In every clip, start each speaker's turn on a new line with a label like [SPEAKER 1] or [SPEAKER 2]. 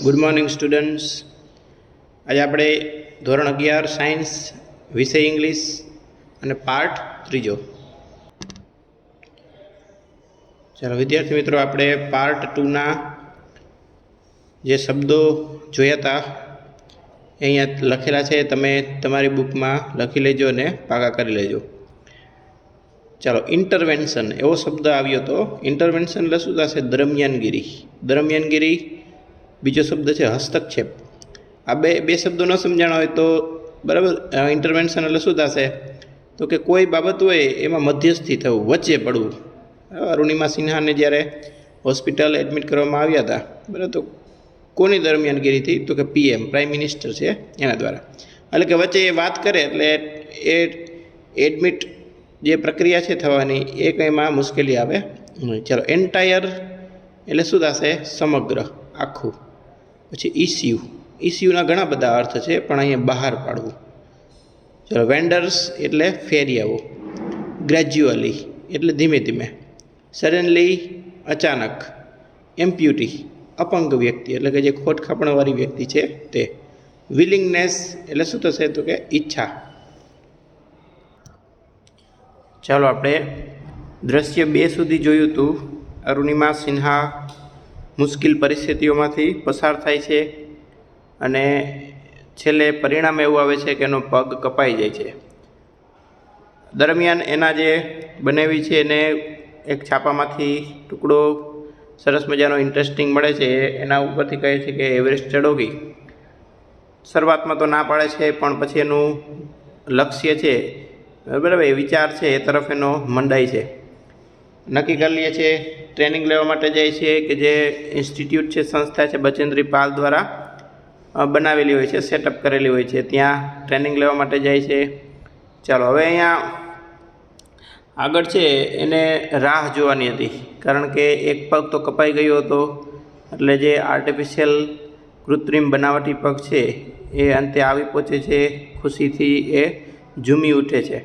[SPEAKER 1] Good morning students. આજે આપણે ધોરણ 11 સાયન્સ વિષય ઇંગ્લિશ અને પાર્ટ 3. ચાલો વિદ્યાર્થી મિત્રો, આપણે પાર્ટ 2ના જે શબ્દો જોયા હતા એ અહીંયા લખેલા છે. તમે તમારી બુકમાં લખી લેજો અને પાકા કરી લેજો. ચાલો, ઇન્ટરવેન્શન એવો શબ્દ આવ્યો હતો. ઇન્ટરવેન્શન એટલે શું થશે? દરમિયાનગીરી. દરમિયાનગીરી બીજો શબ્દ છે હસ્તક્ષેપ. આ બે શબ્દો ન સમજાણા હોય તો બરાબર. ઇન્ટરવેન્શન એટલે શું થશે? તો કે કોઈ બાબત હોય એમાં મધ્યસ્થી થવું, વચ્ચે પડવું. અરુણિમા સિન્હાને જ્યારે હોસ્પિટલ એડમિટ કરવામાં આવ્યા હતા, બરાબર, તો કોની દરમિયાનગીરીથી? તો કે PM, પ્રાઇમ મિનિસ્ટર છે એના દ્વારા. એટલે કે વચ્ચે એ વાત કરે એટલે એ એડમિટ જે પ્રક્રિયા છે થવાની એ કંઈમાં મુશ્કેલી આવે. ચાલો, એન્ટાયર એટલે શું થશે? સમગ્ર, આખું. પછી ઇસ્યુના ઘણા બધા અર્થ છે, પણ અહીંયા બહાર પાડવું. ચાલો, વેન્ડર્સ એટલે ફેરિયાઓ. ગ્રેજ્યુઅલી એટલે ધીમે ધીમે. સડનલી અચાનક. એમ્પ્યુટી અપંગ વ્યક્તિ એટલે કે જે ખોટ ખાપણવાળી વ્યક્તિ છે તે. વિલિંગનેસ એટલે શું થશે? તો કે ઈચ્છા. ચાલો, આપણે દ્રશ્ય 2 સુધી જોયું હતું. અરુણિમા સિન્હા મુશ્કેલ પરિસ્થિતિઓમાંથી પસાર થાય છે અને છેલ્લે પરિણામ એવું આવે છે કે એનો પગ કપાઈ જાય છે. દરમિયાન એના જે બનાવી છે એને એક છાપામાંથી ટુકડો સરસ મજાનો ઇન્ટરેસ્ટિંગ મળે છે. એના ઉપરથી કહે છે કે એવરેસ્ટ ચડોગી. શરૂઆતમાં તો ના પાડે છે, પણ પછી એનું લક્ષ્ય છે, બરાબર, એ વિચાર છે એ તરફ એનો મંડાય છે. નક્કી કરી લે છે, ટ્રેનિંગ લેવા માટે જાય છે કે જે ઇન્સ્ટિટ્યૂટ છે, સંસ્થા છે, બચેન્દ્રી પાલ દ્વારા બનાવેલી હોય છે, સેટઅપ કરેલી હોય છે. ત્યાં ટ્રેનિંગ લેવા માટે જાય છે. ચાલો, હવે અહીંયા આગળ છે એને રાહ જોવાની હતી, કારણ કે એક પગ તો કપાઈ ગયો હતો. એટલે જે આર્ટિફિશિયલ કૃત્રિમ બનાવટી પગ છે એ અંતે આવી પહોંચે છે. ખુશીથી એ ઝૂમી ઉઠે છે.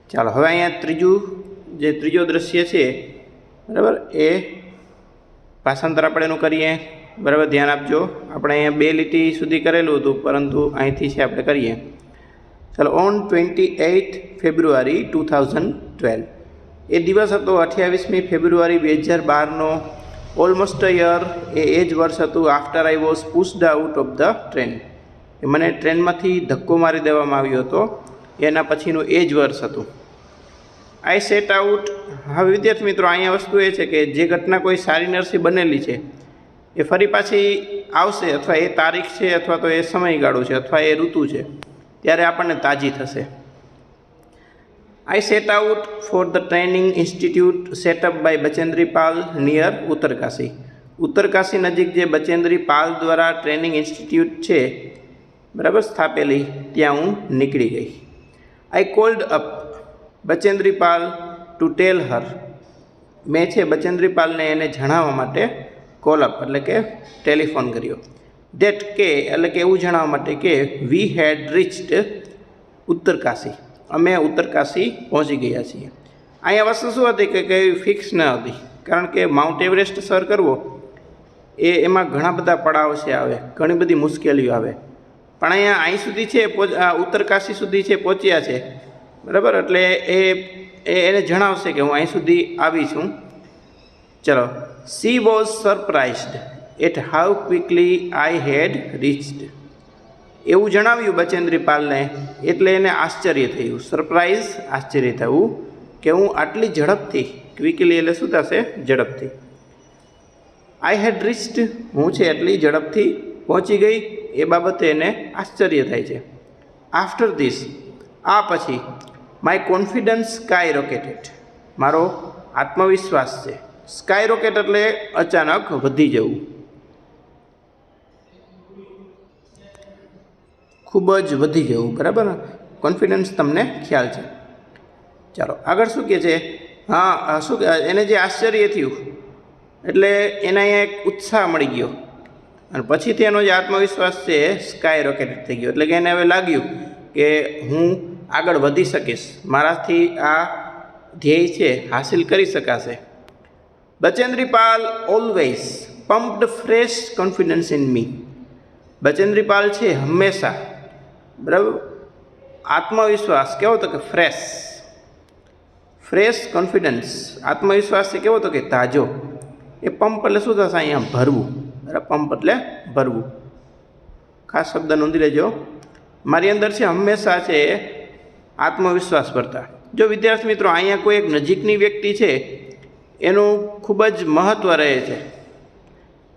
[SPEAKER 1] ચાલો, હવે અહીંયા ત્રીજો દ્રશ્ય છે, બરાબર, એ ભાષાંતર આપણે એનું કરીએ. બરાબર, ધ્યાન આપજો. આપણે અહીંયા 2 લીટી સુધી કરેલું હતું, પરંતુ અહીંથી છે આપણે કરીએ. ચાલો, ઓન 28 ફેબ્રુઆરી 2012 એ દિવસ હતો. 28મી ફેબ્રુઆરી 2012નો. ઓલમોસ્ટ અ યર એ જ વર્ષ હતું. After I was pushed out of the train. એ મને ટ્રેનમાંથી ધક્કો મારી દેવામાં આવ્યો હતો. એના પછીનું એ જ વર્ષ હતું. આઈ સેટ આઉટ. હવે વિદ્યાર્થી મિત્રો, અહીંયા વસ્તુ એ છે કે જે ઘટના કોઈ સારી નરસી બનેલી છે એ ફરી પાછી આવશે, અથવા એ તારીખ છે, અથવા તો એ સમયગાળો છે, અથવા એ ઋતુ છે, ત્યારે આપણને તાજી થશે. I set out for the training institute set up by Bachendri Pal near Uttarkashi. Uttarkashi નજીક જે બચેન્દ્રી પાલ દ્વારા ટ્રેનિંગ ઇન્સ્ટિટ્યૂટ છે, બરાબર, સ્થાપેલી, ત્યાં હું નીકળી ગઈ. I called up Bachendri Pal to tell her. મેં છે બચેન્દ્રી પાલને એને જણાવવા માટે કોલ અપ એટલે કે ટેલિફોન કર્યો. ડેટ કે એટલે કે એવું જણાવવા માટે કે વી હેડ રીચ્ડ ઉત્તરકાશી. અમે ઉત્તરકાશી પહોંચી ગયા છીએ. અહીંયા વસ્તુ શું હતી કે કંઈ ફિક્સ ન હતી, કારણ કે માઉન્ટ એવરેસ્ટ સર કરવો એમાં ઘણા બધા પડાવ છે, આવે ઘણી બધી મુશ્કેલીઓ આવે. પણ અહીંયા અહીં સુધી છે, ઉત્તરકાશી સુધી છે પહોંચ્યા છે, બરાબર. એટલે એને જણાવશે કે હું અહીં સુધી આવી છું. ચલો, she was surprised at how quickly I had reached. એવું જણાવ્યું બચેન્દ્રી પાલને, એટલે એને આશ્ચર્ય થયું. સરપ્રાઇઝ, આશ્ચર્ય થયું કે હું આટલી ઝડપથી, ક્વિકલી એટલે શું થશે? ઝડપથી. આઈ હેડ રીચ્ડ, હું છે એટલી ઝડપથી પહોંચી ગઈ, એ બાબતે એને આશ્ચર્ય થાય છે. આફ્ટર ધીસ, આ પછી, માય કોન્ફિડન્સ સ્કાય રોકેટેડ. મારો આત્મવિશ્વાસ છે. સ્કાય રોકેટ એટલે અચાનક વધી જવું, ખૂબ જ વધી જવું, બરાબર. કોન્ફિડન્સ તમને ખ્યાલ છે. ચાલો, આગળ શું કહે છે? હા, શું એને જે આશ્ચર્ય થયું એટલે એને અહીંયા એક ઉત્સાહ મળી ગયો, અને પછીથી એનો જે આત્મવિશ્વાસ છે એ સ્કાય રોકેટેડ થઈ ગયો. એટલે કે એને હવે લાગ્યું કે હું આગળ વધી શકીશ, મારાથી આ ધ્યેય છે હાસિલ કરી શકાશે. Bachendri Pal always pumped fresh confidence in me. Bachendri Pal છે હંમેશા, બરાબર, આત્મવિશ્વાસ કેવો તો કે ફ્રેશ કોન્ફિડન્સ, આત્મવિશ્વાસ છે કેવો તો કે તાજો. એ પંપ એટલે શું થશે અહીંયા ભરવું, બરાબર, પંપ એટલે ભરવું. ખાસ શબ્દ નોંધી લેજો. મારી અંદર છે હંમેશા છે આત્મવિશ્વાસ ભરતા. જો વિદ્યાર્થી મિત્રો અહીંયા કોઈ એક નજીકની વ્યક્તિ છે એનું ખૂબ જ મહત્ત્વ રહે છે.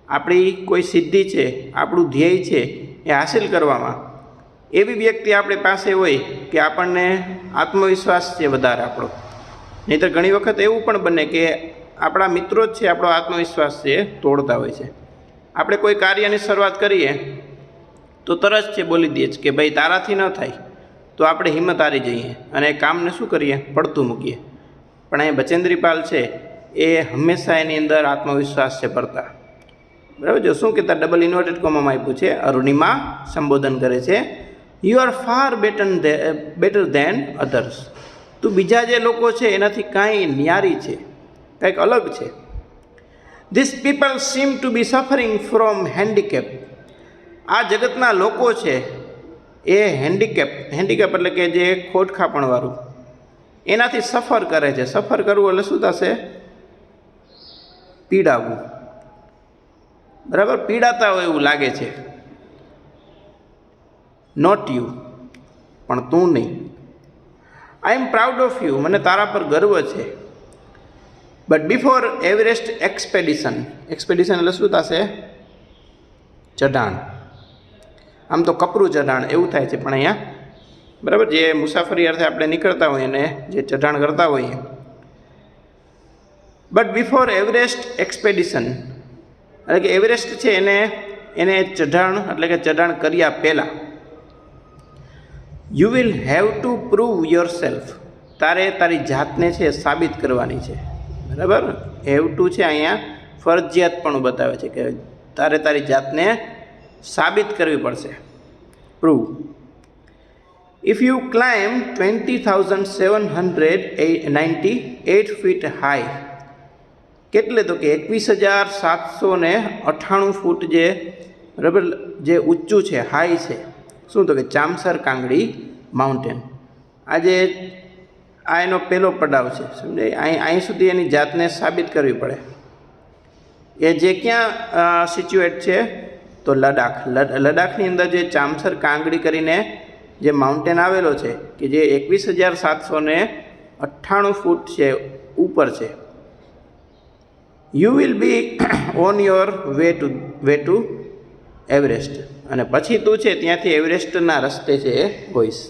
[SPEAKER 1] આપણી કોઈ સિદ્ધિ છે, આપણું ધ્યેય છે એ હાસિલ કરવામાં એવી વ્યક્તિ આપણી પાસે હોય કે આપણને આત્મવિશ્વાસ છે વધારે આપણો. નહીંતર ઘણી વખત એવું પણ બને કે આપણા મિત્રો જ છે આપણો આત્મવિશ્વાસ છે તોડતા હોય છે. આપણે કોઈ કાર્યની શરૂઆત કરીએ તો તરત છે બોલી દઈએ કે ભાઈ તારાથી ન થાય, તો આપણે હિંમત હારી જઈએ અને કામને શું કરીએ, પડતું મૂકીએ. પણ અહીં બચેન્દ્રી પાલ છે એ હંમેશા એની અંદર આત્મવિશ્વાસ છે ભરતા. બરાબર. જો શું કહેતા, ડબલ ઇન્વર્ટેડ કોમામાં આપ્યું છે, અરુણિમા સંબોધન કરે છે, you are far better than others. તું બીજા જે લોકો છે એનાથી કાંઈ ન્યારી છે, કંઈક અલગ છે. This people seem to be suffering from handicap. આ જગતના લોકો છે એ હેન્ડીકેપ એટલે કે જે ખોટખાપણવાળું, એનાથી સફર કરે છે. સફર કરવું એટલે શું થશે, પીડાવવું. બરાબર, પીડાતા હોય એવું લાગે છે. નોટ યુ, પણ તું નહીં. આઈ એમ પ્રાઉડ ઓફ યુ, મને તારા પર ગર્વ છે. બટ બિફોર એવરેસ્ટ એક્સપેડિશન એટલે શું થશે, ચઢાણ. આમ તો કપરું ચઢાણ એવું થાય છે, પણ અહીંયા બરાબર જે મુસાફરી અર્થે આપણે નીકળતા હોઈએ અને જે ચઢાણ કરતા હોઈએ. બટ બિફોર એવરેસ્ટ એક્સપેડિશન એટલે કે એવરેસ્ટ છે એને ચઢાણ એટલે કે ચઢાણ કર્યા પહેલાં, you will have to prove your self, તારે તારી જાતને છે સાબિત કરવાની છે. બરાબર, હેવ ટુ છે અહીંયા ફરજિયાત પણ બતાવે છે કે તારે તારી જાતને સાબિત કરવી પડશે. Prove. If you climb 20,798 feet high, કેટલે તો કે 21,798 ફૂટ જે બરાબર જે ઊંચું છે, હાઈ છે. શું તો કે ચામસર કાંગડી માઉન્ટેન. આજે આ એનો પહેલો પડાવ છે, સમજાય. અહીં સુધી એની જાતને સાબિત કરવી પડે. એ જે ક્યાં સિચ્યુએટ છે તો લડાખની અંદર જે ચામસર કાંગડી કરીને જે માઉન્ટેન આવેલો છે કે જે 21,798 ફૂટ છે ઉપર છે. You will be on your way to Everest, અને પછી તું છે ત્યાંથી એવરેસ્ટના રસ્તે છે એ હોઈશ.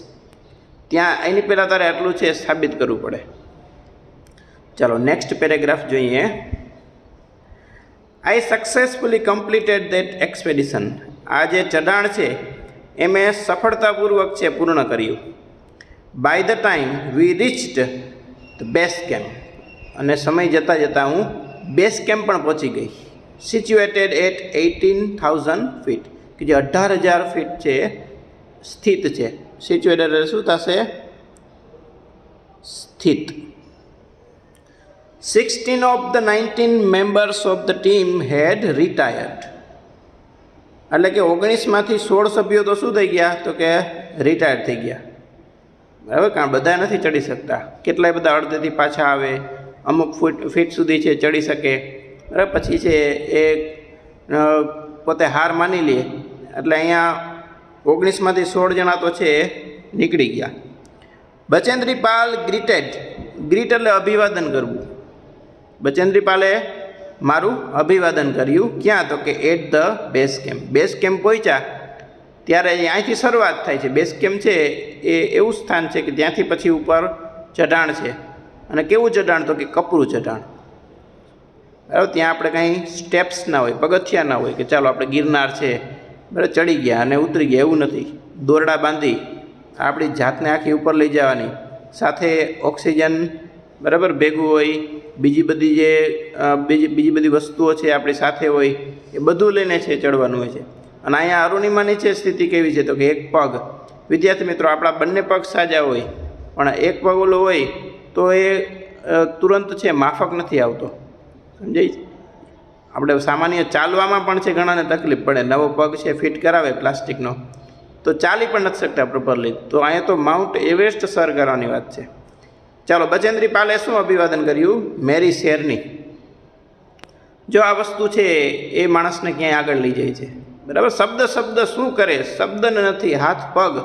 [SPEAKER 1] ત્યાં એની પહેલાં તારે આટલું છે સાબિત કરવું પડે. ચાલો નેક્સ્ટ પેરેગ્રાફ જોઈએ. આઈ સક્સેસફુલી કમ્પ્લીટેડ ધેટ એક્સપેડિશન. આ જે ચઢાણ છે એ મેં સફળતાપૂર્વક છે પૂર્ણ કર્યું. By the time we reached the base camp, અને સમય જતાં જતાં હું બેઝ કેમ્પ પણ પહોંચી ગઈ. સિચ્યુએટેડ એટ 18,000 ફીટ, કે જે 18,000 ફીટ છે સ્થિત છે. સિચ્યુએટેડ એટલે શું થશે, સ્થિત. 16 of the 19 members of the team had retired. એટલે કે 19માંથી 16 સભ્યો તો શું થઈ ગયા, તો કે રિટાયર્ડ થઈ ગયા. બરાબર, કારણ બધા નથી ચડી શકતા. કેટલાય બધા અડધેથી પાછા આવે, અમુક ફીટ સુધી છે ચડી શકે. બરાબર, પછી છે એ પોતે હાર માની લે. એટલે અહીંયા 19માંથી 16 જણા તો છે નીકળી ગયા. બચેન્દ્રી પાલ ગ્રીટ એટલે અભિવાદન કરવું. બચેન્દ્રી પાલે મારું અભિવાદન કર્યું. ક્યાં, તો કે at the base camp. Base camp પહોંચ્યા ત્યારે અહીંથી શરૂઆત થાય છે. બેઝ કેમ્પ છે એ એવું સ્થાન છે કે ત્યાંથી પછી ઉપર ચઢાણ છે. અને કેવું ચઢાણ, તો કે કપરું ચઢાણ. બરાબર, ત્યાં આપણે કાંઈ સ્ટેપ્સ ના હોય, પગથિયા ના હોય કે ચાલો આપણે ગિરનાર છે બરાબર ચડી ગયા અને ઉતરી ગયા, એવું નથી. દોરડા બાંધી આપણી જાતને આખી ઉપર લઈ જવાની, સાથે ઓક્સિજન બરાબર ભેગું હોય, બીજી બધી વસ્તુઓ છે આપણી સાથે હોય, એ બધું લઈને છે ચડવાનું હોય છે. અને અહીંયા અરુણિમાની છે સ્થિતિ કેવી છે, તો કે એક પગ, વિદ્યાર્થી મિત્રો આપણા બંને પગ સાજા હોય પણ એક પગ ઓલો હોય તો એ તુરંત છે માફક નથી આવતો, સમજાય. આપણે સામાન્ય ચાલવામાં પણ છે ઘણાને તકલીફ પડે, નવો પગ છે ફિટ કરાવે પ્લાસ્ટિકનો તો ચાલી પણ નથી શકતા પ્રોપરલી, તો અહીંયા તો માઉન્ટ એવરેસ્ટ સર કરવાની વાત છે. ચાલો, બચેન્દ્રી પાલે શું અભિવાદન કર્યું? મેરી શેરની. જો આ વસ્તુ છે એ માણસને ક્યાંય આગળ લઈ જાય છે, બરાબર. શબ્દ શું કરે? શબ્દને નથી, હાથ પગ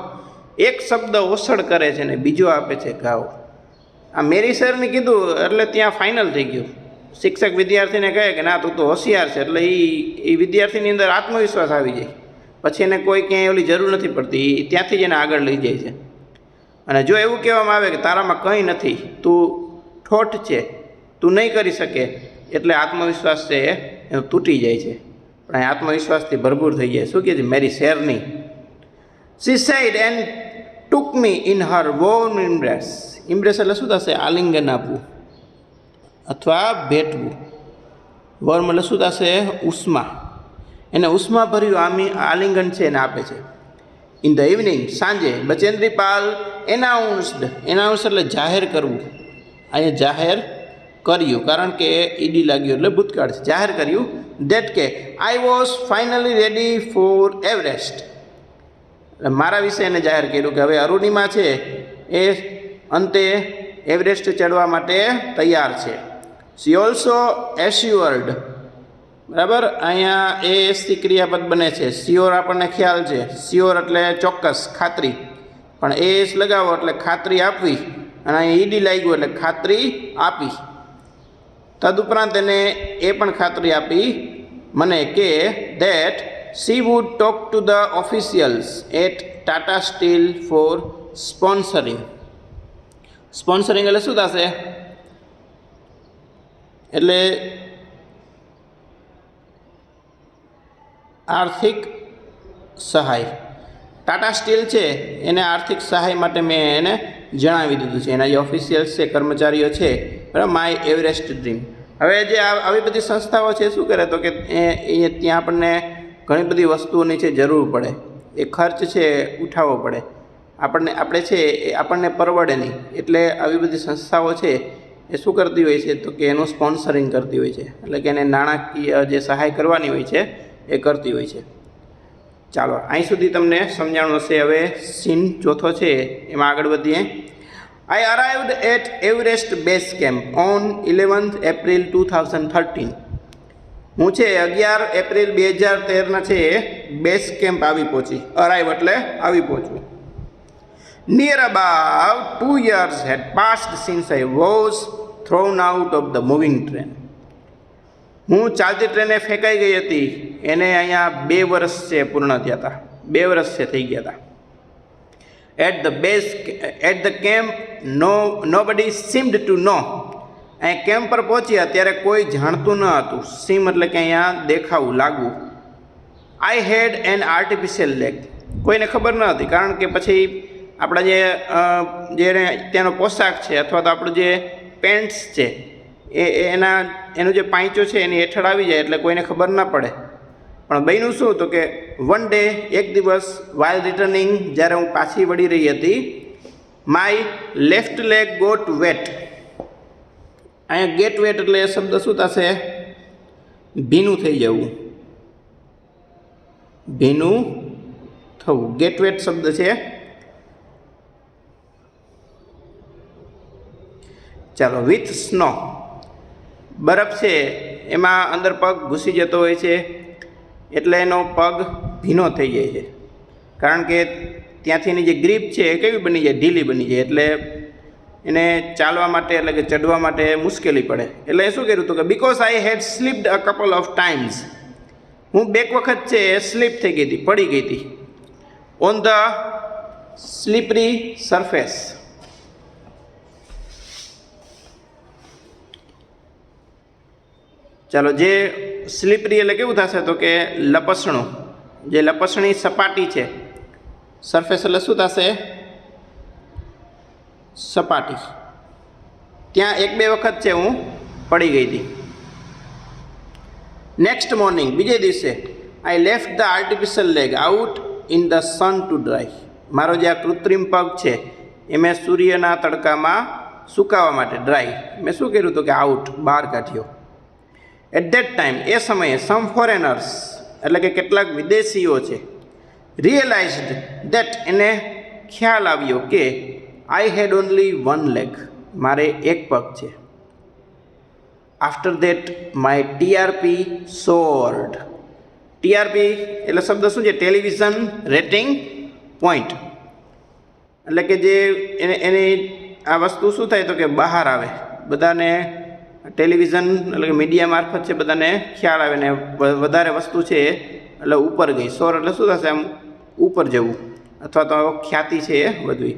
[SPEAKER 1] એક શબ્દ ઓસડ કરે છે ને બીજો આપે છે ઘાવ. આ મેરી શેરની કીધું એટલે ત્યાં ફાઇનલ થઈ ગયું. શિક્ષક વિદ્યાર્થીને કહે કે ના તું તો હોશિયાર છે, એટલે એ વિદ્યાર્થીની અંદર આત્મવિશ્વાસ આવી જાય, પછી એને કોઈ ક્યાંય ઓલી જરૂર નથી પડતી, એ ત્યાંથી જ એને આગળ લઈ જાય છે. અને જો એવું કહેવામાં આવે કે તારામાં કંઈ નથી, તું ઠોઠ છે, તું નહીં કરી શકે, એટલે આત્મવિશ્વાસ છે એ તૂટી જાય છે. પણ એ આત્મવિશ્વાસથી ભરપૂર થઈ જાય. શું કહે છે મેરી શેરની? She said and took me in her warm embrace. embrace એટલે શું થશે? આલિંગન આપવું અથવા ભેટવું. વોર્મ એટલે શું થશે? ઉષ્મા. એને ઉષ્મા ભર્યું આલિંગન છે એને આપે છે. ઇન ધ ઇવનિંગ, સાંજે, બચેન્દ્રી પાલ એનાઉન્સ્ડ એટલે જાહેર કરવું. અહીંયા જાહેર કર્યું, કારણ કે ઈડી લાગ્યું એટલે ભૂતકાળ છે. જાહેર કર્યું દેટ કે I was finally ready for Everest. મારા વિશે એને જાહેર કર્યું કે હવે અરુણિમા છે એ અંતે એવરેસ્ટ ચડવા માટે તૈયાર છે. શી ઓલ્સો એશ્યોર્ડ, બરાબર. અહીંયા એસથી ક્રિયાપદ બને છે. શ્યોર આપણને ખ્યાલ છે, શ્યોર એટલે ચોક્કસ, ખાતરી, પણ એસ લગાવો એટલે ખાતરી આપવી, અને અહીંયા ઈડી લાગ્યું એટલે ખાતરી આપી. તદુપરાંત એને એ પણ ખાતરી આપી મને કે that she would talk to the officials at Tata Steel for sponsoring. Sponsoring એટલે શું થશે? એટલે આર્થિક સહાય. ટાટા સ્ટીલ છે એને આર્થિક સહાય માટે મેં એને જણાવી દીધું છે, એના જે ઓફિશિયલ્સ છે, કર્મચારીઓ છે, બરાબર. My Everest dream. હવે જે આવી બધી સંસ્થાઓ છે શું કરે તો કે ત્યાં આપણને ઘણી બધી વસ્તુઓની છે જરૂર પડે, એ ખર્ચ છે ઉઠાવવો પડે, આપણે છે એ આપણને પરવડે નહીં, એટલે આવી બધી સંસ્થાઓ છે એ શું કરતી હોય છે તો કે એનું સ્પોન્સરિંગ કરતી હોય છે, એટલે કે એને નાણાકીય જે સહાય કરવાની હોય છે એ કરતી હોય છે. ચાલો, અહીં સુધી તમને સમજાણું હશે. હવે સીન ચોથો છે એમાં આગળ વધીએ. I arrived at Everest base camp on 11th April 2013. હું છે 11 એપ્રિલ 2013ના છે બેઝ કેમ્પ આવી પહોંચી. અરાઇવ એટલે આવી પહોંચવું. Near about 2 years had passed since I was thrown out of the moving train. હું ચાલતી ટ્રેને ફેંકાઈ ગઈ હતી, એને અહીંયા 2 વર્ષ છે પૂર્ણ થયા હતા, 2 વર્ષ છે થઈ ગયા હતા. At the camp nobody seemed to know. અહીંયા કેમ્પ પર પહોંચ્યા ત્યારે કોઈ જાણતું ન હતું. સીમ એટલે કે અહીંયા દેખાવું, લાગવું. આઈ હેડ એન આર્ટિફિશિયલ લેગ. કોઈને ખબર ન હતી, કારણ કે પછી આપણા જે ત્યાંનો પોશાક છે અથવા તો આપણું જે પેન્ટ્સ છે એનો જે પાંચો છે એની હેઠળ આવી જાય એટલે કોઈને ખબર ના પડે. પણ બન્યું શું તો કે વન ડે, એક દિવસ, વાઇલ રિટર્નિંગ, જ્યારે હું પાછી વળી રહી હતી, my left leg got wet. અહીંયા ગેટ વેટ એટલે એ શબ્દ શું થશે? ભીનું થઈ જવું, ભીનું થવું. ગેટ વેટ શબ્દ છે. ચાલો, વિથ સ્નો, બરફ છે એમાં અંદર પગ ઘૂસી જતો હોય છે એટલે એનો પગ ભીનો થઈ જાય છે, કારણ કે ત્યાંથી એની જે ગ્રીપ છે એ કેવી બની જાય? ઢીલી બની જાય, એટલે એને ચાલવા માટે એટલે કે ચડવા માટે મુશ્કેલી પડે. એટલે શું કર્યું હતું કે because I had slipped a couple of times, હું 2 વખત છે સ્લીપ થઈ ગઈ હતી, પડી ગઈ હતી. On the slippery surface. ચાલો, જે સ્લીપરી એટલે કેવું થશે તો કે લપસણું, જે લપસણી સપાટી છે. સરફેસ એટલે શું થશે? સપાટી. ત્યાં 1-2 વખત છે હું પડી ગઈ હતી. નેક્સ્ટ મોર્નિંગ, બીજે દિવસે, I left the artificial leg out in the sun to dry. મારો જે આ કૃત્રિમ પગ છે એ મેં સૂર્યના તડકામાં સુકાવા માટે, ડ્રાય, મેં શું કર્યું હતું કે આઉટ, બહાર કાઢ્યો. એટ ધેટ ટાઈમ એ સમયે સમ ફોરેનર્સ એટલે કે કેટલાક વિદેશીઓ છે રિયલાઇઝડ ધેટ એને ખ્યાલ આવ્યો કે આઈ હેડ ઓનલી વન લેગ મારે એક પગ છે. After that my TRP સોર્ડ. TRP એટલે શબ્દ શું છે? Television rating point. એટલે કે જે એની આ વસ્તુ શું થાય તો કે બહાર આવે, બધાને ટેલિવિઝન એટલે કે મીડિયા મારફત છે બધાને ખ્યાલ આવે ને વધારે વસ્તુ છે એટલે ઉપર ગઈ. સોર એટલે શું થશે? આમ ઉપર જવું અથવા તો ખ્યાતિ છે એ વધવી.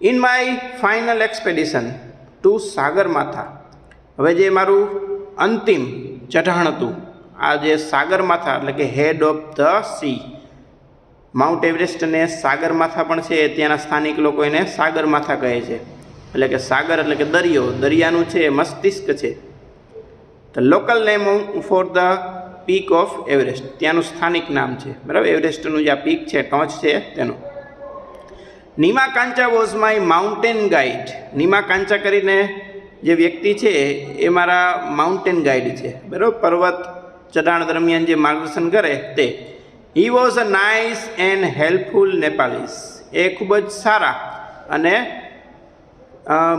[SPEAKER 1] In my final expedition to Sagarmatha. હવે જે મારું અંતિમ ચઢાણ હતું આ જે સાગરમાથા એટલે કે head of the sea, mount એવરેસ્ટને સાગરમાથા પણ છે, ત્યાંના સ્થાનિક લોકો એને સાગરમાથા કહે છે. એટલે કે સાગર એટલે કે દરિયો, દરિયાનું છે મસ્તિષ્ક છે. The local name for the peak of Everest, ત્યાંનું સ્થાનિક નામ છે, બરાબર. એવરેસ્ટનું જે આ પીક છે, ટોચ છે તેનું. Nima Kancha was my mountain guide. Nima Kancha કરીને જે વ્યક્તિ છે એ મારા માઉન્ટેન ગાઈડ છે, બરાબર. પર્વત ચઢાણ દરમિયાન જે માર્ગદર્શન કરે તે. He was a nice and helpful Nepalis. એ ખૂબ જ સારા અને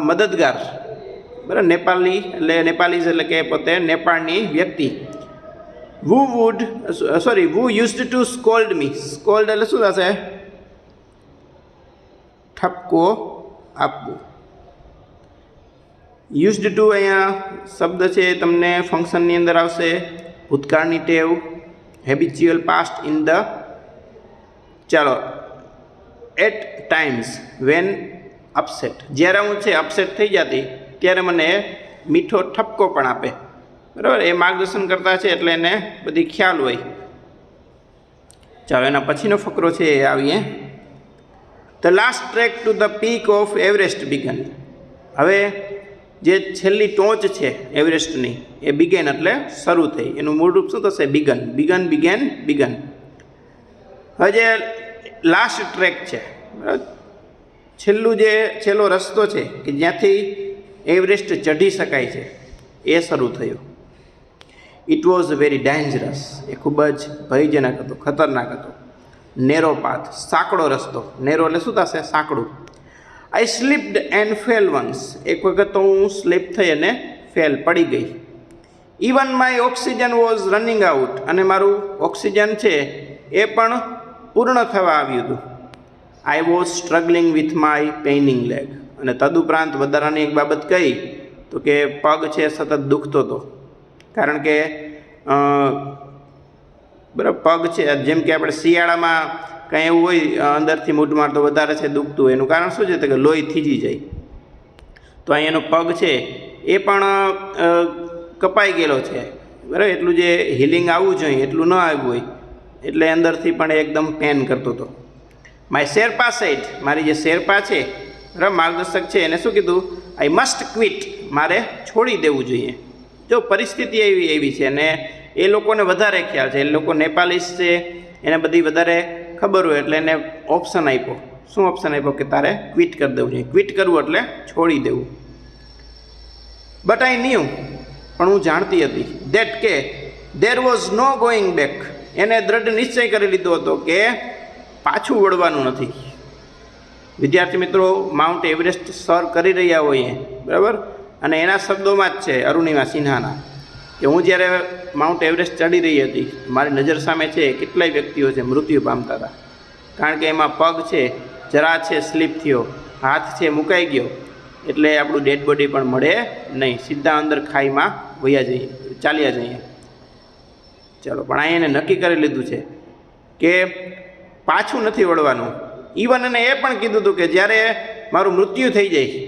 [SPEAKER 1] મદદગાર, બરાબર. નેપાલીઝ એટલે કે પોતે નેપાળની વ્યક્તિ. Who used to scold me. Scold એટલે શું થશે? ઠપકો આપવું. યુઝડ ટુ અહીંયા શબ્દ છે તમને ફંક્શનની અંદર આવશે. ભૂતકાળની ટેવ, હેબિચ્યુઅલ પાસ્ટ ઇન ધ. ચાલો, એટ ટાઈમ્સ વેન અપસેટ. જ્યારે હું છે અપસેટ થઈ જતી ત્યારે મને મીઠો ઠપકો પણ આપે, બરાબર. એ માર્ગદર્શન કરતા છે એટલે એને બધી ખ્યાલ હોય. ચાલો, એના પછીનો ફકરો છે એ આવીએ. The last track to the peak of Everest began. હવે જે છેલ્લી ટોચ છે એવરેસ્ટની એ બિગેન એટલે શરૂ થઈ. એનું મૂળરૂપ શું થશે? બિગન. બિગન. હવે જે લાસ્ટ ટ્રેક છે, છેલ્લો રસ્તો છે કે જ્યાંથી એવરેસ્ટ ચઢી શકાય છે એ શરૂ થયો. It was very dangerous. એ ખૂબ જ ભયજનક હતો, ખતરનાક હતો. નેરો પાથ, સાંકડો રસ્તો. નેરો એટલે શું થશે? સાંકડું. આઈ સ્લીપ્ડ એન્ડ ફેલ વન્સ. એક વખત તો હું સ્લીપ થઈ અને ફેલ પડી ગઈ. Even my oxygen was running out. અને મારું ઓક્સિજન છે એ પણ પૂર્ણ થવા આવ્યું હતું. I was struggling with my paining leg. અને તદુપરાંત વધારાની એક બાબત કહી તો કે પગ છે સતત દુખતો હતો. કારણ કે બરાબર પગ છે, જેમ કે આપણે શિયાળામાં કંઈ એવું હોય અંદરથી મૂઢ તો વધારે છે દુખતું. એનું કારણ શું છે? તો કે લોહી થીજી જાય. તો અહીંયાનો પગ છે એ પણ કપાઈ ગયેલો છે, બરાબર. એટલું જે હિલિંગ આવવું જોઈએ એટલું ન આવ્યું હોય એટલે અંદરથી પણ એકદમ પેન કરતો હતો. My Sherpa said. મારી જે શેરપા છે, બરાબર, માર્ગદર્શક છે, એને શું કીધું? I must quit. મારે છોડી દેવું જોઈએ. જો પરિસ્થિતિ એવી છે અને એ લોકોને વધારે ખ્યાલ છે, એ લોકો નેપાલીસ છે, એને બધી વધારે ખબર હોય એટલે એને ઓપ્શન આપ્યો. શું ઓપ્શન આપ્યો? કે તારે ક્વિટ કરી દેવું જોઈએ. ક્વિટ કરવું એટલે છોડી દેવું. But I knew. પણ હું જાણતી હતી. ધેટ કે there was no going back. એને દ્રઢ નિશ્ચય કરી લીધો હતો કે પાછું વળવાનું નથી. વિદ્યાર્થી મિત્રો, માઉન્ટ એવરેસ્ટ સર કરી રહ્યા હોઈએ, બરાબર, અને એના શબ્દોમાં જ છે અરુણિમા સિન્હાના કે હું જ્યારે માઉન્ટ એવરેસ્ટ ચડી રહી હતી મારી નજર સામે છે કેટલાય વ્યક્તિઓ છે મૃત્યુ પામતા હતા. કારણ કે એમાં પગ છે જરા છે સ્લીપ થયો, હાથ છે મુકાઈ ગયો એટલે આપણું ડેડ બોડી પણ મળે નહીં, સીધા અંદર ખાઈમાં ચાલ્યા જઈએ. ચાલો, પણ અહીં એને નક્કી કરી લીધું છે કે પાછું નથી વળવાનું. ઇવન એને એ પણ કીધું હતું કે જ્યારે મારું મૃત્યુ થઈ જાય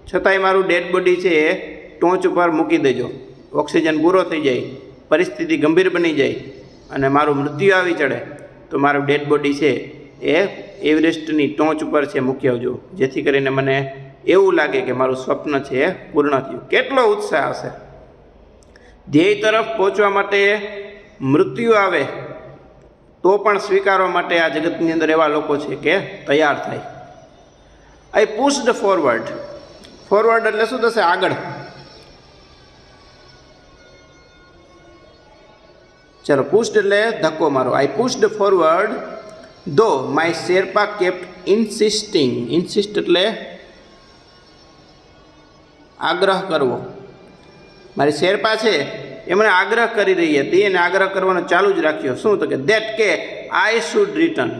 [SPEAKER 1] છતાંય મારું ડેડ બોડી છે એ ટોચ ઉપર મૂકી દેજો. ઓક્સિજન પૂરો થઈ જાય, પરિસ્થિતિ ગંભીર બની જાય અને મારું મૃત્યુ આવી ચડે તો મારું ડેડ બોડી છે એ એવરેસ્ટની ટોચ ઉપર છે મૂકી આવજો, જેથી કરીને મને એવું લાગે કે મારું સ્વપ્ન છે એ પૂર્ણ થયું. કેટલો ઉત્સાહ હશે! ધ્યેય તરફ પહોંચવા માટે મૃત્યુ આવે તો પણ સ્વીકારવા માટે આ જગતની અંદર એવા લોકો છે કે તૈયાર થાય. આઈ પુશ્ડ ફોરવર્ડ. ફોરવર્ડ એટલે શું થશે? આગળ. ચલો પુશ્ડ એટલે ધક્કો મારો. આઈ પુશ્ડ ફોરવર્ડ ધો માય શેરપા કેપ્ટ ઇન્સિસ્ટિંગ. ઇન્સિસ્ટ એટલે આગ્રહ કરવો. મારી શેરપા છે એ મને આગ્રહ કરી રહી હતી અને આગ્રહ કરવાનો ચાલુ જ રાખ્યો. શું તો કે દેટ કે આઈ શુડ રિટર્ન,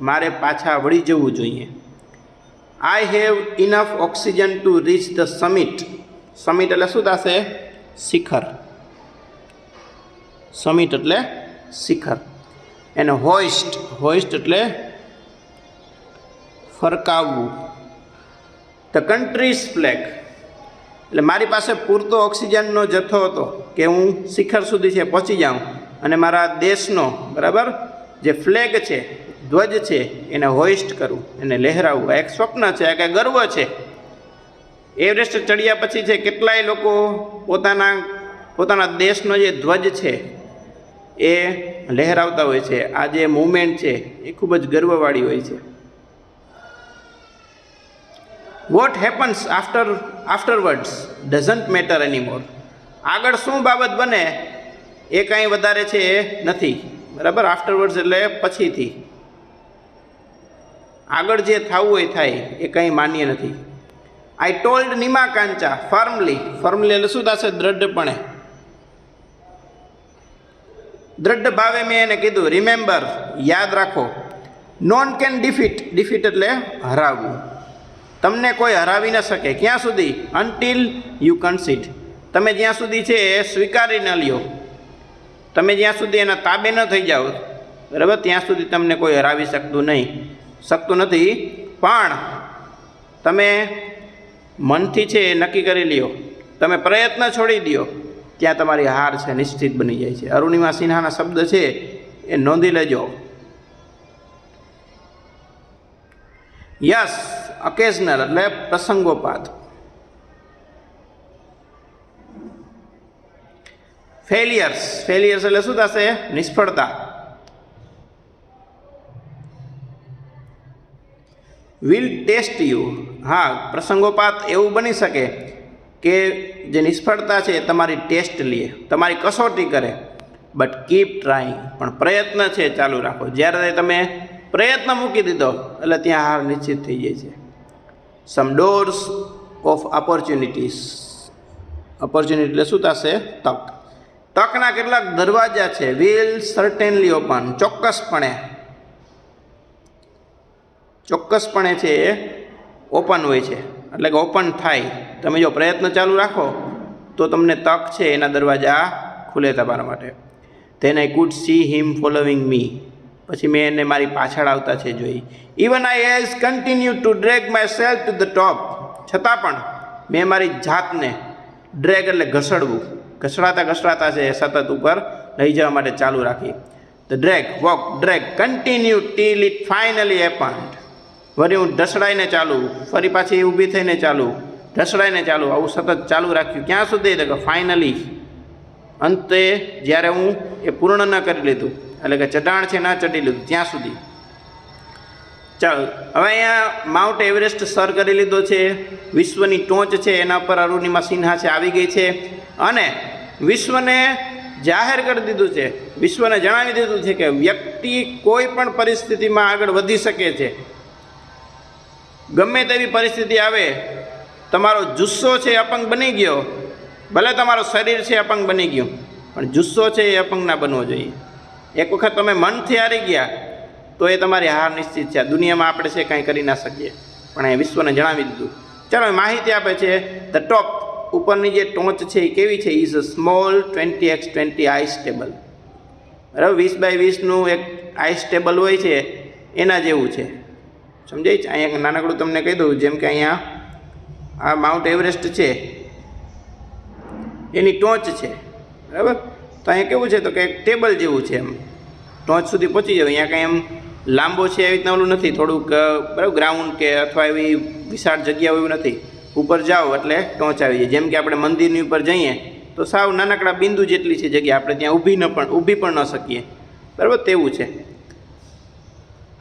[SPEAKER 1] મારે પાછા વળી જવું જોઈએ. I have enough oxygen to reach the summit. Summit એટલે શું થશે? શિખર. સમિટ એટલે શિખર. એને હોઇસ્ટ, હોઇસ્ટ એટલે ફરકાવવું. ધ કન્ટ્રીઝ ફ્લેગ એટલે મારી પાસે પૂરતો ઓક્સિજનનો જથ્થો હતો કે હું શિખર સુધી છે પહોંચી જાઉં અને મારા દેશનો બરાબર જે ફ્લેગ છે, ધ્વજ છે, એને હોઇસ્ટ કરું, એને લહેરાવવું. આ એક સ્વપ્ન છે, આ કંઈ ગર્વ છે. એવરેસ્ટ ચડ્યા પછી છે કેટલાય લોકો પોતાના દેશનો જે ધ્વજ છે એ લહેરાવતા હોય છે. આ જે મૂવમેન્ટ છે એ ખૂબ જ ગર્વવાળી હોય છે. What happens આફ્ટરવર્ડ્સ doesn't matter એનીમોર. આગળ શું બાબત બને એ કાંઈ વધારે છે એ નથી. બરાબર, આફ્ટરવર્ડ્સ એટલે પછીથી. આગળ જે થવું હોય થાય એ કંઈ માન્ય નથી. આઈ ટોલ્ડ નિમા કાંચા ફર્મલી. ફર્મલી એટલે શું થશે? દ્રઢપણે. દ્રઢ ભાવે મેં એને કીધું. રિમેમ્બર યાદ રાખો. Non can defeat. ડિફીટ એટલે હરાવવું. તમને કોઈ હરાવી ન શકે. ક્યાં સુધી? Until you concede. તમે જ્યાં સુધી છે એ સ્વીકારી ન લ્યો, તમે જ્યાં સુધી એના તાબે ન થઈ જાઓ બરાબર, ત્યાં સુધી તમને કોઈ હરાવી શકતું નથી. પણ તમે મનથી છે એ નક્કી કરી લ્યો, તમે પ્રયત્ન છોડી દો, ત્યાં તમારી હાર છે નિશ્ચિત બની જાય છે. અરુણિમા સિન્હાના શબ્દ છે એ નોંધી લેજો. યસ ઓકેઝનલ એટલે પ્રસંગોપાત. ફેલિયર્સ. ફેલિયર્સ એટલે શું થશે? નિષ્ફળતા. Will test you. હા, પ્રસંગોપાત એવું બની શકે કે જે નિષ્ફળતા છે એ તમારી ટેસ્ટ લે, તમારી કસોટી કરે. But keep trying. પણ પ્રયત્ન છે ચાલુ રાખો. જ્યારે તમે પ્રયત્ન મૂકી દીધો એટલે ત્યાં હાર નિશ્ચિત થઈ જાય છે. સમ ડોર્સ ઓફ ઓપોર્ચ્યુનિટીઝ. ઓપોર્ચ્યુનિટી એટલે શું થશે? તક. તકના કેટલાક દરવાજા છે. Will certainly open. ચોક્કસપણે છે એ ઓપન હોય છે, એટલે કે ઓપન થાય. તમે જો પ્રયત્ન ચાલુ રાખો તો તમને તક છે એના દરવાજા ખુલે તમારા માટે. Then I could see him following me. પછી મેં એને મારી પાછળ આવતા છે જોઈ. Even I has continue to drag myself to the top. છતાં પણ મેં મારી જાતને ડ્રેગ એટલે ઘસડવું, ઘસડાતા છે સતત ઉપર લઈ જવા માટે ચાલુ રાખી. The drag, walk, drag, continue till it finally happened. વળી હું ઢસડાઈને ચાલુ, ફરી પાછી ઊભી થઈને ચાલુ, ઢસડાઈને ચાલુ, આવું સતત ચાલુ રાખ્યું. ક્યાં સુધી? તો કે ફાઇનલી, અંતે જ્યારે હું એ પૂર્ણ ન કરી લીધું, એટલે કે ચઢાણ છે ના ચઢી લીધું ત્યાં સુધી. ચાલો હવે અહીંયા માઉન્ટ એવરેસ્ટ સર કરી લીધો છે. વિશ્વની ટોચ છે એના પર અરુણિમા સિન્હા છે આવી ગઈ છે અને વિશ્વને જાહેર કરી દીધું છે, વિશ્વને જણાવી દીધું છે કે વ્યક્તિ કોઈ પણ પરિસ્થિતિમાં આગળ વધી શકે છે. ગમે તેવી પરિસ્થિતિ આવે, તમારો જુસ્સો છે અપંગ બની ગયો, ભલે તમારો શરીર છે અપંગ બની ગયું, પણ જુસ્સો છે એ અપંગ ના બનવો જોઈએ. એક વખત તમે મનથી હારી ગયા તો એ તમારી હાર નિશ્ચિત છે. દુનિયામાં આપણે છે કાંઈ કરી ના શકીએ, પણ એ વિશ્વને જણાવી દીધું. ચાલો માહિતી આપે છે. ધ ટોપ, ઉપરની જે ટોચ છે એ કેવી છે? Is a small 20x20 ice table. બરાબર, 20x20નું એક આઈસ ટેબલ હોય છે એના જેવું છે. સમજાય છે? અહીંયા નાનકડું તમને કહી દઉં, જેમ કે અહીંયા આ માઉન્ટ એવરેસ્ટ છે એની ટોચ છે બરાબર. તો અહીંયા કેવું છે? તો કે એક ટેબલ જેવું છે, એમ ટોચ સુધી પહોંચી જાવ. અહીંયા કંઈ એમ લાંબો છે એવી રીતના ઓલું નથી, થોડુંક બરાબર ગ્રાઉન્ડ કે અથવા એવી વિશાળ જગ્યા એવું નથી. ઉપર જાઓ એટલે ટોચ આવી જાય. જેમ કે આપણે મંદિરની ઉપર જઈએ તો સાવ નાનકડા બિંદુ જેટલી છે જગ્યા, આપણે ત્યાં ઊભી પણ ન શકીએ બરાબર, તેવું છે.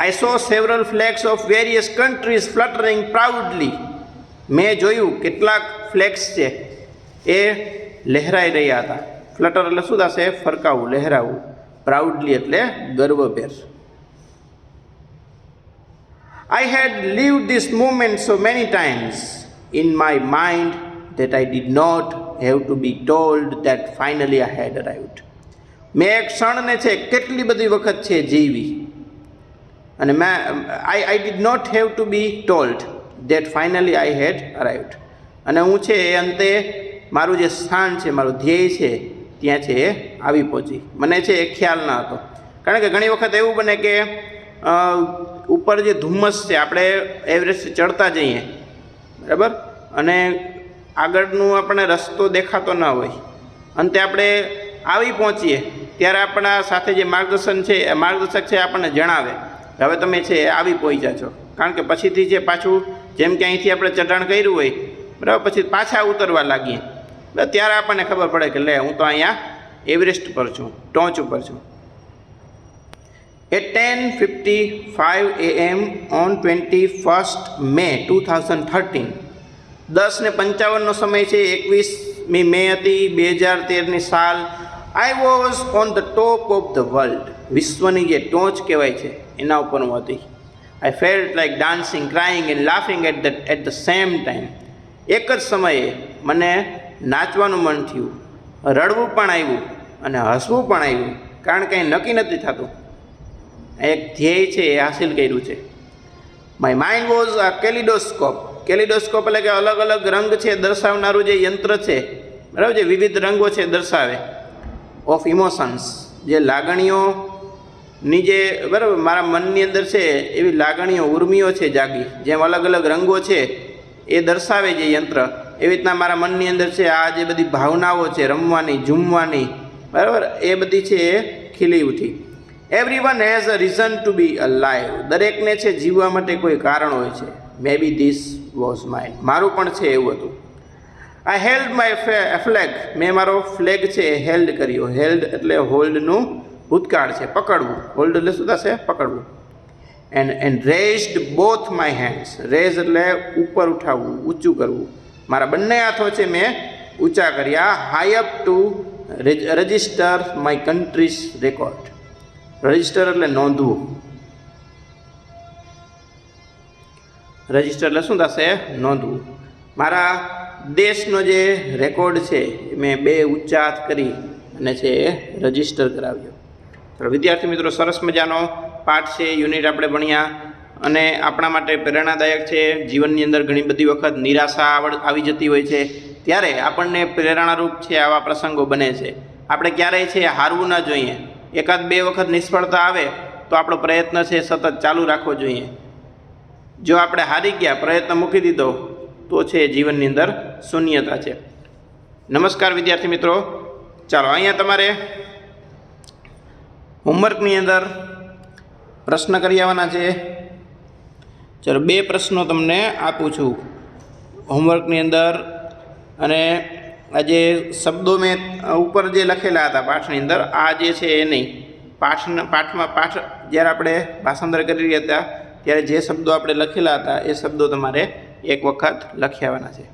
[SPEAKER 1] I saw several flags of various countries fluttering proudly. મેં જોયું કેટલાક ફ્લેગ્સ છે એ લહેરાઈ રહ્યા હતા. ફ્લટર એટલે શું થશે? ફરકાવું, લહેરાવું. પ્રાઉડલી એટલે ગર્વભેર. I had lived this moment so many times in my mind that I did not have to be told that finally I had arrived. મેં એક ક્ષણને છે કેટલી બધી વખત છે જીવી અને I did not have to be told that finally I had arrived. અને હું છે એ અંતે મારું જે સ્થાન છે, મારું ધ્યેય છે ત્યાં છે એ આવી પહોંચી. મને છે એ ખ્યાલ ન હતો. કારણ કે ઘણી વખત એવું બને કે ઉપર જે ધુમ્મસ છે, આપણે એવરેસ્ટ ચડતા જઈએ, બરાબર, અને આગળનું આપણને રસ્તો દેખાતો ન હોય, અંતે આપણે આવી પહોંચીએ ત્યારે આપણા સાથે જે માર્ગદર્શક છે આપણને જણાવે કે હવે તમે છે આવી પહોંચ્યા છો. કારણ કે પછીથી જે પાછું જેમ કે અહીંથી આપણે ચઢાણ કર્યું હોય, બરાબર, પછી પાછા ઉતરવા લાગીએ ત્યારે આપણને ખબર પડે કે લે હું તો અહીંયા એવરેસ્ટ પર છું, ટોચ ઉપર છું. At 10:55 AM on 21st May 2013, 10:55 સમય છે, 21મી મે હતી 2013ની સાલ. I was on the top of the world. વિશ્વની જે ટોચ કહેવાય છે એના ઉપર હું હતી. I felt like dancing, crying and laughing at the same time. એક જ સમયે મને નાચવાનું મન થયું, રડવું પણ આવ્યું અને હસવું પણ આવ્યું. કારણ કે અહીં નક્કી નથી થતું. એક ધ્યેય છે એ હાસિલ કર્યું છે. My mind was a kaleidoscope. Kaleidoscope એટલે કે અલગ અલગ રંગ છે દર્શાવનારું જે યંત્ર છે, બરાબર, જે વિવિધ રંગો છે દર્શાવે, ઓફ ઇમોશન્સ, જે લાગણીઓની જે, બરાબર, મારા મનની અંદર છે એવી લાગણીઓ, ઉર્મિઓ છે જાગી, જેમ અલગ અલગ રંગો છે એ દર્શાવે જે યંત્ર, એવી રીતના મારા મનની અંદર છે આ જે બધી ભાવનાઓ છે, રમવાની, ઝૂમવાની, બરાબર, એ બધી છે એ ખીલી ઉઠી. Everyone has a reason to be alive. દરેકને છે જીવવા માટે કોઈ કારણ હોય છે. Maybe this was mine. મારું પણ છે એવું હતું. I held my flag. મેં મારો ફ્લેગ છે એ હેલ્ડ કર્યો. હેલ્ડ એટલે હોલ્ડનું ભૂતકાળ છે, પકડવું. હોલ્ડ એટલે શું થશે? પકડવું. And raised both my hands. Raise એટલે ઉપર ઉઠાવવું, ઊંચું કરવું. મારા બંને હાથો છે મેં ઊંચા કર્યા. High up to register my countries record. Register એટલે નોંધવું. રજિસ્ટર એટલે શું થશે? નોંધવું. મારા દેશનો જે રેકોર્ડ છે મેં બે ઊંચા હાથ કરી અને છે એ રજિસ્ટર કરાવ્યો. ચાલો વિદ્યાર્થી મિત્રો, સરસ મજાનો પાઠ છે, યુનિટ આપણે ભણ્યા અને આપણા માટે પ્રેરણાદાયક છે. જીવનની અંદર ઘણી બધી વખત નિરાશા આવી જતી હોય છે, ત્યારે આપણને પ્રેરણારૂપ છે આવા પ્રસંગો બને છે. આપણે ક્યારેય છે હારવું ન જોઈએ. એકાદ બે વખત નિષ્ફળતા આવે તો આપણો પ્રયત્ન છે સતત ચાલુ રાખવો જોઈએ. જો આપણે હારી ગયા, પ્રયત્ન મૂકી દીધો, તો છે જીવનની અંદર શૂન્યતા છે. નમસ્કાર વિદ્યાર્થી મિત્રો, ચાલો અહીંયા તમારે હોમવર્કની અંદર પ્રશ્ન કરી આવવાના છે. ચાલો 2 પ્રશ્નો તમને આપું છું હોમવર્કની અંદર. અને આ જે શબ્દો મેં ઉપર જે લખેલા હતા પાઠની અંદર, આ જે છે એ નહીં, પાઠ જ્યારે આપણે ભાષાંતર કરી રહ્યા હતા ત્યારે જે શબ્દો આપણે લખેલા હતા એ શબ્દો તમારે એક વખત લખી આવવાના છે.